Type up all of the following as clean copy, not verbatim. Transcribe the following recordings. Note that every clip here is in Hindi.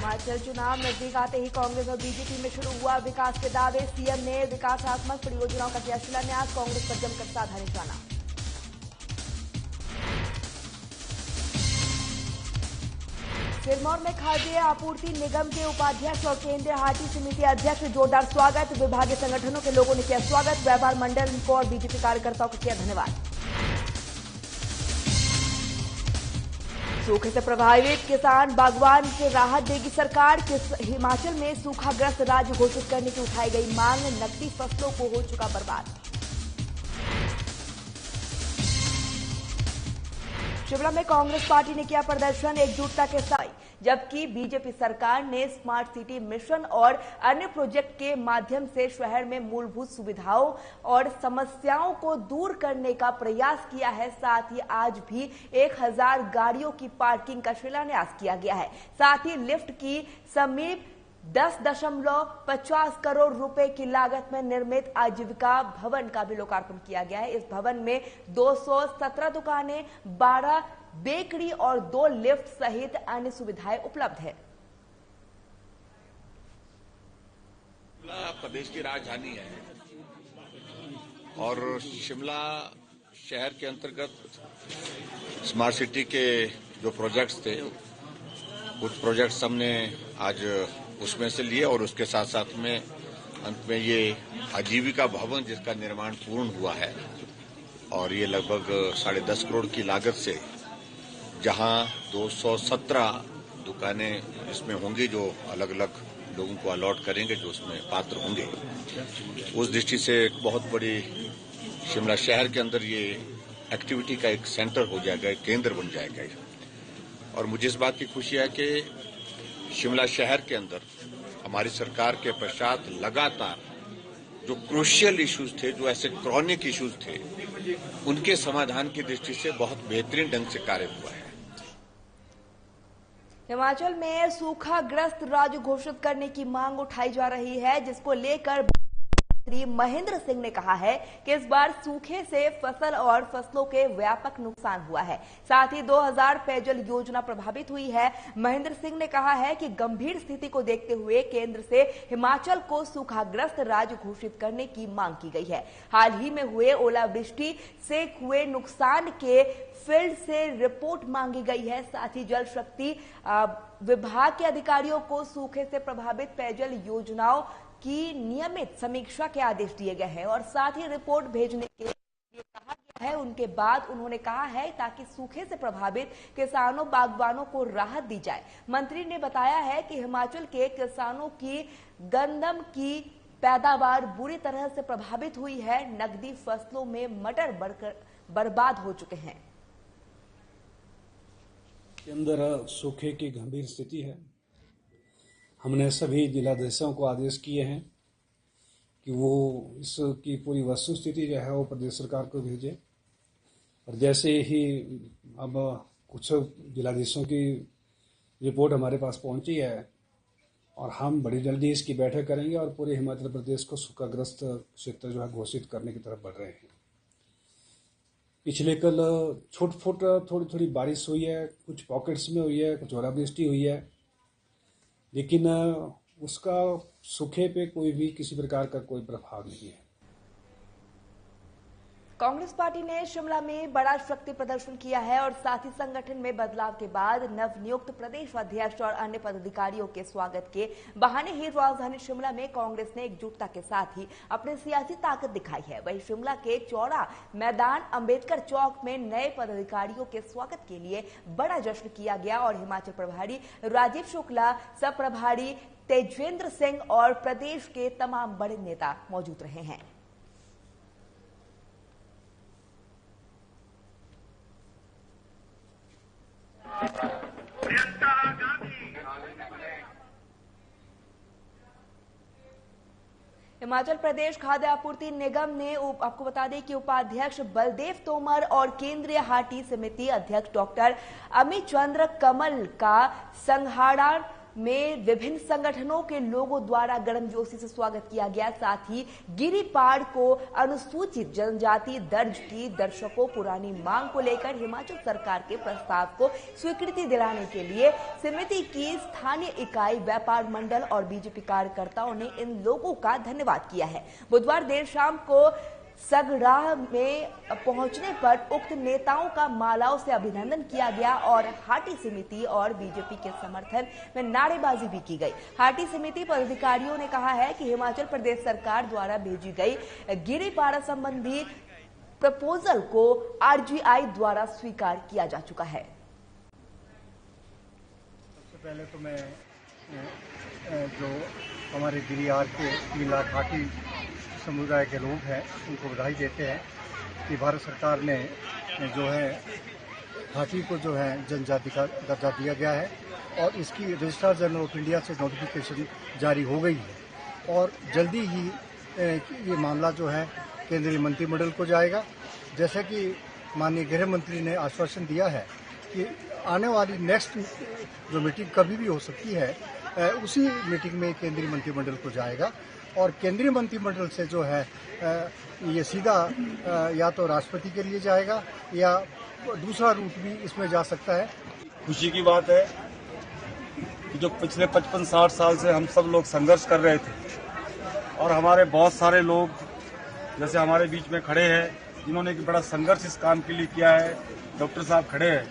हिमाचल चुनाव नजदीक आते ही कांग्रेस और बीजेपी में शुरू हुआ विकास के दावे। सीएम ने विकासात्मक परियोजनाओं का किया शिलान्यास। कांग्रेस पर जमकर साधा निशाना। सिरमौर में खाद्य आपूर्ति निगम के उपाध्यक्ष और केंद्रीय हाटी समिति अध्यक्ष जोरदार स्वागत। विभागीय संगठनों के लोगों ने किया स्वागत। व्यापार मंडल को और बीजेपी कार्यकर्ताओं को किया धन्यवाद। सूखे से प्रभावित किसान बागवान को राहत देगी सरकार। हिमाचल में सूखाग्रस्त राज्य घोषित करने की उठाई गई मांग। नकदी फसलों को हो चुका बर्बाद। शिमला में कांग्रेस पार्टी ने किया प्रदर्शन एकजुटता के साथ, जबकि बीजेपी सरकार ने स्मार्ट सिटी मिशन और अन्य प्रोजेक्ट के माध्यम से शहर में मूलभूत सुविधाओं और समस्याओं को दूर करने का प्रयास किया है। साथ ही आज भी 1000 गाड़ियों की पार्किंग का शिलान्यास किया गया है। साथ ही लिफ्ट की समीप 10.50 करोड़ रुपए की लागत में निर्मित आजीविका भवन का भी लोकार्पण किया गया है। इस भवन में 217 दुकानें, 12 बेकरी और 2 लिफ्ट सहित अन्य सुविधाएं उपलब्ध है। प्रदेश की राजधानी है और शिमला शहर के अंतर्गत स्मार्ट सिटी के जो प्रोजेक्ट्स थे, कुछ प्रोजेक्ट्स हमने आज उसमें से लिए और उसके साथ साथ में अंत में ये आजीविका भवन जिसका निर्माण पूर्ण हुआ है और ये लगभग 10.5 करोड़ की लागत से, जहां 217 दुकानें इसमें होंगी जो अलग अलग लोगों को अलॉट करेंगे जो उसमें पात्र होंगे। उस दृष्टि से एक बहुत बड़ी शिमला शहर के अंदर ये एक्टिविटी का एक सेंटर हो जाएगा, एक केंद्र बन जाएगा। और मुझे इस बात की खुशी है कि शिमला शहर के अंदर हमारी सरकार के पश्चात लगातार जो क्रूशियल इश्यूज थे, जो ऐसे क्रॉनिक इश्यूज थे, उनके समाधान की दृष्टि से बहुत बेहतरीन ढंग से कार्य हुआ है। हिमाचल में सूखाग्रस्त राज्य घोषित करने की मांग उठाई जा रही है, जिसको लेकर मंत्री महेंद्र सिंह ने कहा है कि इस बार सूखे से फसल और फसलों के व्यापक नुकसान हुआ है। साथ ही 2000 पेयजल योजना प्रभावित हुई है। महेंद्र सिंह ने कहा है कि गंभीर स्थिति को देखते हुए केंद्र से हिमाचल को सूखाग्रस्त राज्य घोषित करने की मांग की गई है। हाल ही में हुए ओलावृष्टि से हुए नुकसान के फील्ड से रिपोर्ट मांगी गई है। साथ ही जल शक्ति विभाग के अधिकारियों को सूखे से प्रभावित पेयजल योजनाओं की नियमित समीक्षा के आदेश दिए गए हैं और साथ ही रिपोर्ट भेजने के लिए कहा गया है। उनके बाद उन्होंने कहा है ताकि सूखे से प्रभावित किसानों बागवानों को राहत दी जाए। मंत्री ने बताया है कि हिमाचल के किसानों की गंदम की पैदावार बुरी तरह से प्रभावित हुई है। नकदी फसलों में मटर बर्बाद हो चुके हैं। के अंदर सूखे की गंभीर स्थिति है। हमने सभी जिलाधीशों को आदेश किए हैं कि वो इसकी पूरी वस्तु स्थिति जो है वो प्रदेश सरकार को भेजे। और जैसे ही अब कुछ जिलाधीशों की रिपोर्ट हमारे पास पहुंची है और हम बड़ी जल्दी इसकी बैठक करेंगे और पूरे हिमाचल प्रदेश को सूखाग्रस्त क्षेत्र जो है घोषित करने की तरफ बढ़ रहे हैं। पिछले कल छोट-छोट थोड़ी बारिश हुई है, कुछ पॉकेट्स में हुई है, कुछ ओलावृष्टि हुई है, लेकिन उसका सूखे पे कोई भी किसी प्रकार का कोई प्रभाव नहीं है। कांग्रेस पार्टी ने शिमला में बड़ा शक्ति प्रदर्शन किया है और साथ ही संगठन में बदलाव के बाद नवनियुक्त प्रदेश अध्यक्ष और अन्य पदाधिकारियों के स्वागत के बहाने ही राजधानी शिमला में कांग्रेस ने एकजुटता के साथ ही अपनी सियासी ताकत दिखाई है। वहीं शिमला के चौड़ा मैदान अंबेडकर चौक में नए पदाधिकारियों के स्वागत के लिए बड़ा जश्न किया गया और हिमाचल प्रभारी राजीव शुक्ला, सब प्रभारी तेजवेंद्र सिंह और प्रदेश के तमाम बड़े नेता मौजूद रहे हैं। हिमाचल प्रदेश खाद्य आपूर्ति निगम ने आपको बता दें कि उपाध्यक्ष बलदेव तोमर और केंद्रीय हाटी समिति अध्यक्ष डॉक्टर अमित चंद्र कमल का संहारण में विभिन्न संगठनों के लोगों द्वारा गर्मजोशी से स्वागत किया गया। साथ ही गिरिपाड़ को अनुसूचित जनजाति दर्ज की दर्शकों पुरानी मांग को लेकर हिमाचल सरकार के प्रस्ताव को स्वीकृति दिलाने के लिए समिति की स्थानीय इकाई, व्यापार मंडल और बीजेपी कार्यकर्ताओं ने इन लोगों का धन्यवाद किया है। बुधवार देर शाम को सगराह में पहुंचने पर उक्त नेताओं का मालाओं से अभिनंदन किया गया और हाटी समिति और बीजेपी के समर्थन में नारेबाजी भी की गई। हाटी समिति पदाधिकारियों ने कहा है कि हिमाचल प्रदेश सरकार द्वारा भेजी गई गिरिपाड़ा संबंधी प्रपोजल को आरजीआई द्वारा स्वीकार किया जा चुका है। सबसे पहले तो मैं जो हमारे गिरियार के 3 लाख हाटी समुदाय के लोग हैं उनको बधाई देते हैं कि भारत सरकार ने जो है हाटी को जो है जनजाति का दर्जा दिया गया है और इसकी रजिस्ट्रार जनरल ऑफ इंडिया से नोटिफिकेशन जारी हो गई है और जल्दी ही ये मामला जो है केंद्रीय मंत्रिमंडल को जाएगा। जैसे कि माननीय गृह मंत्री ने आश्वासन दिया है कि आने वाली नेक्स्ट जो मीटिंग कभी भी हो सकती है उसी मीटिंग में केंद्रीय मंत्रिमंडल को जाएगा और केंद्रीय मंत्रिमंडल से जो है ये सीधा या तो राष्ट्रपति के लिए जाएगा या दूसरा रूट भी इसमें जा सकता है। खुशी की बात है कि जो पिछले 55-60 साल से हम सब लोग संघर्ष कर रहे थे और हमारे बहुत सारे लोग जैसे हमारे बीच में खड़े हैं जिन्होंने कि बड़ा संघर्ष इस काम के लिए किया है। डॉक्टर साहब खड़े हैं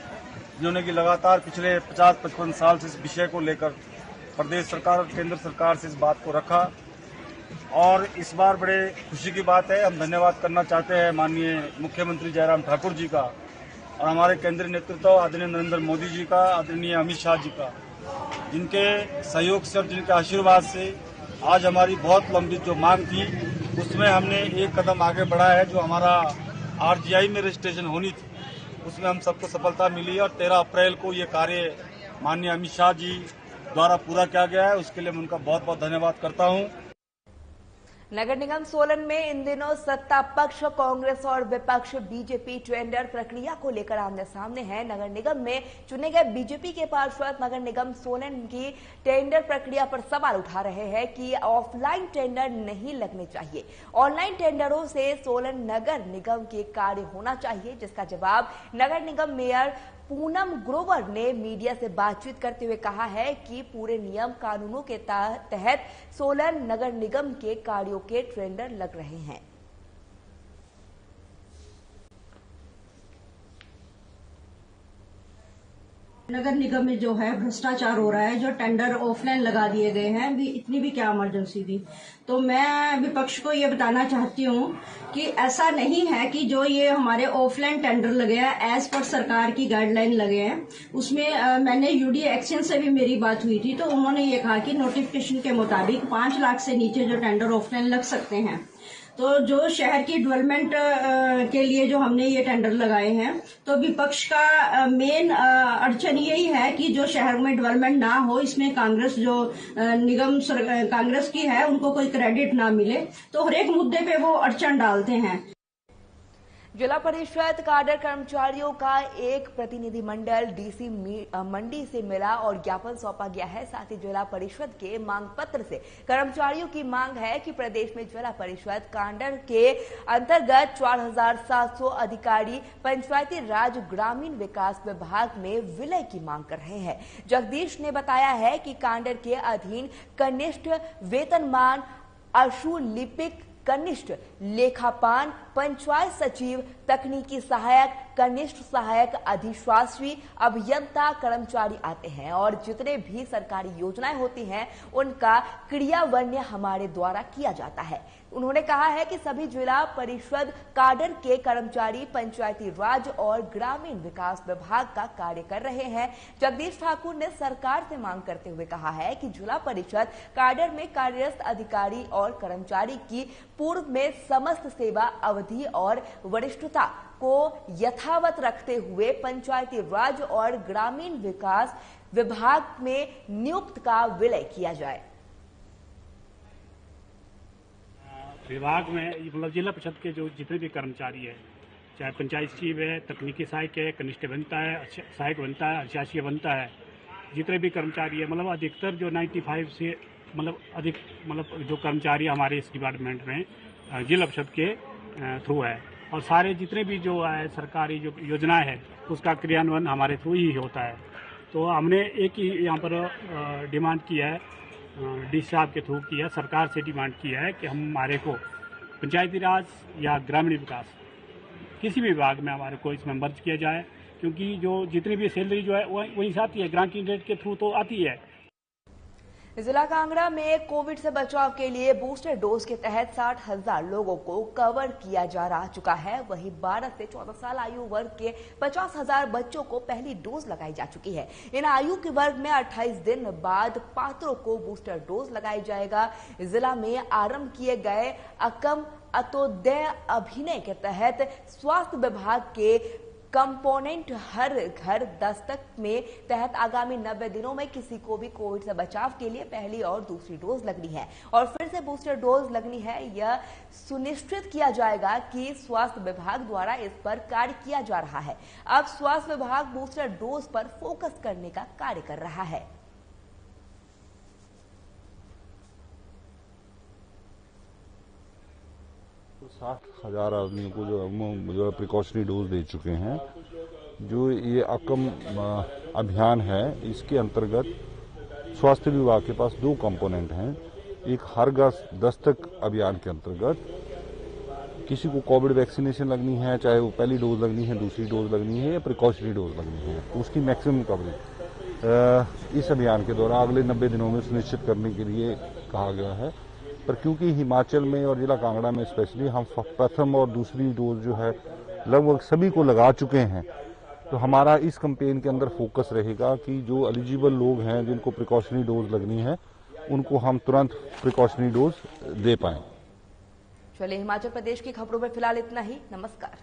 जिन्होंने कि लगातार पिछले 50-55 साल से इस विषय को लेकर प्रदेश सरकार और केंद्र सरकार से इस बात को रखा और इस बार बड़े खुशी की बात है। हम धन्यवाद करना चाहते हैं माननीय मुख्यमंत्री जयराम ठाकुर जी का और हमारे केंद्रीय नेतृत्व आदरणीय नरेंद्र मोदी जी का, आदरणीय अमित शाह जी का, जिनके सहयोग से और जिनके आशीर्वाद से आज हमारी बहुत लंबी जो मांग थी उसमें हमने एक कदम आगे बढ़ा है। जो हमारा आरजीआई में रजिस्ट्रेशन होनी थी उसमें हम सबको सफलता मिली और 13 अप्रैल को ये कार्य माननीय अमित शाह जी द्वारा पूरा किया गया है। उसके लिए मैं उनका बहुत बहुत धन्यवाद करता हूँ। नगर निगम सोलन में इन दिनों सत्ता पक्ष कांग्रेस और विपक्ष बीजेपी टेंडर प्रक्रिया को लेकर आमने सामने है। नगर निगम में चुने गए बीजेपी के पार्षद नगर निगम सोलन की टेंडर प्रक्रिया पर सवाल उठा रहे हैं कि ऑफलाइन टेंडर नहीं लगने चाहिए, ऑनलाइन टेंडरों से सोलन नगर निगम के कार्य होना चाहिए, जिसका जवाब नगर निगम मेयर पूनम ग्रोवर ने मीडिया से बातचीत करते हुए कहा है कि पूरे नियम कानूनों के तहत सोलन नगर निगम के कार्यों के टेंडर लग रहे हैं। नगर निगम में जो है भ्रष्टाचार हो रहा है, जो टेंडर ऑफलाइन लगा दिए गए हैं, भी इतनी भी क्या इमरजेंसी थी। तो मैं विपक्ष को ये बताना चाहती हूँ कि ऐसा नहीं है कि जो ये हमारे ऑफलाइन टेंडर लगे हैं एज पर सरकार की गाइडलाइन लगे हैं। उसमें मैंने यूडीए एक्शन से भी मेरी बात हुई थी तो उन्होंने ये कहा कि नोटिफिकेशन के मुताबिक 5 लाख से नीचे जो टेंडर ऑफलाइन लग सकते हैं। तो जो शहर की डेवलपमेंट के लिए जो हमने ये टेंडर लगाए हैं, तो विपक्ष का मेन अड़चन यही है कि जो शहर में डेवलपमेंट ना हो, इसमें कांग्रेस जो निगम कांग्रेस की है उनको कोई क्रेडिट ना मिले, तो हर एक मुद्दे पे वो अड़चन डालते हैं। जिला परिषद काडर कर्मचारियों का एक प्रतिनिधि मंडल डीसी मंडी से मिला और ज्ञापन सौंपा गया है। साथ ही जिला परिषद के मांग पत्र से कर्मचारियों की मांग है कि प्रदेश में जिला परिषद काडर के अंतर्गत 4700 अधिकारी पंचायती राज ग्रामीण विकास विभाग में विलय की मांग कर रहे हैं। जगदीश ने बताया है कि काडर के अधीन कनिष्ठ वेतनमान, अशु लिपिक, कनिष्ठ लेखापान, पंचायत सचिव, तकनीकी सहायक, कनिष्ठ सहायक, अधिशासी, अभियंता कर्मचारी आते हैं और जितने भी सरकारी योजनाएं होती हैं उनका क्रियान्वयन हमारे द्वारा किया जाता है। उन्होंने कहा है कि सभी जिला परिषद काडर के कर्मचारी पंचायती राज और ग्रामीण विकास विभाग का कार्य कर रहे हैं। जगदीश ठाकुर ने सरकार से मांग करते हुए कहा है कि जिला परिषद काडर में कार्यरत अधिकारी और कर्मचारी की पूर्व में समस्त सेवा अवधि और वरिष्ठता को यथावत रखते हुए पंचायती राज और ग्रामीण विकास विभाग में नियुक्त का विलय किया जाए। विभाग में मतलब जिला परिषद के जो जितने भी कर्मचारी है, चाहे पंचायत सचिव है, तकनीकी सहायक है, कनिष्ठ बनता है, सहायक बनता है, अधिशासी बनता है, जितने भी कर्मचारी है, मतलब अधिकतर जो 95 से मतलब अधिक मतलब जो कर्मचारी हमारे इस डिपार्टमेंट में जिला परिषद के थ्रू है, और सारे जितने भी जो है सरकारी जो योजना है उसका क्रियान्वयन हमारे थ्रू ही होता है। तो हमने एक ही यहाँ पर डिमांड किया है, डी साहब के थ्रू किया, सरकार से डिमांड किया है कि हमारे को पंचायती राज या ग्रामीण विकास किसी भी विभाग में हमारे को इसमें मर्ज किया जाए, क्योंकि जो जितनी भी सैलरी जो है वही से आती है, ग्रांट कैंडिडेट के थ्रू तो आती है। जिला कांगड़ा में कोविड से बचाव के लिए बूस्टर डोज के तहत 60,000 लोगों को कवर किया जा चुका है। वहीं 12 से 14 साल आयु वर्ग के 50,000 बच्चों को पहली डोज लगाई जा चुकी है। इन आयु के वर्ग में 28 दिन बाद पात्रों को बूस्टर डोज लगाया जाएगा। जिला में आरंभ किए गए अकम अतोदय अभियान के तहत स्वास्थ्य विभाग के कंपोनेंट हर घर दस्तक में तहत आगामी 90 दिनों में किसी को भी कोविड से बचाव के लिए पहली और दूसरी डोज लगनी है और फिर से बूस्टर डोज लगनी है। यह सुनिश्चित किया जाएगा कि स्वास्थ्य विभाग द्वारा इस पर कार्य किया जा रहा है। अब स्वास्थ्य विभाग बूस्टर डोज पर फोकस करने का कार्य कर रहा है। 60,000 आदमियों को जो प्रिकॉशनरी डोज दे चुके हैं। जो ये अकम अभियान है, इसके अंतर्गत स्वास्थ्य विभाग के पास 2 कंपोनेंट हैं। एक हर घर दस्तक अभियान के अंतर्गत किसी को कोविड वैक्सीनेशन लगनी है, चाहे वो पहली डोज लगनी है, दूसरी डोज लगनी है या प्रिकॉशनरी डोज लगनी है, तो उसकी मैक्सिमम कवरेज इस अभियान के दौरान अगले 90 दिनों में सुनिश्चित करने के लिए कहा गया है। पर क्योंकि हिमाचल में और जिला कांगड़ा में स्पेशली हम प्रथम और दूसरी डोज जो है लगभग सभी को लगा चुके हैं, तो हमारा इस कैंपेन के अंदर फोकस रहेगा कि जो एलिजिबल लोग हैं जिनको प्रिकॉशनरी डोज लगनी है उनको हम तुरंत प्रिकॉशनरी डोज दे पाएं। चलिए, हिमाचल प्रदेश की खबरों में फिलहाल इतना ही। नमस्कार।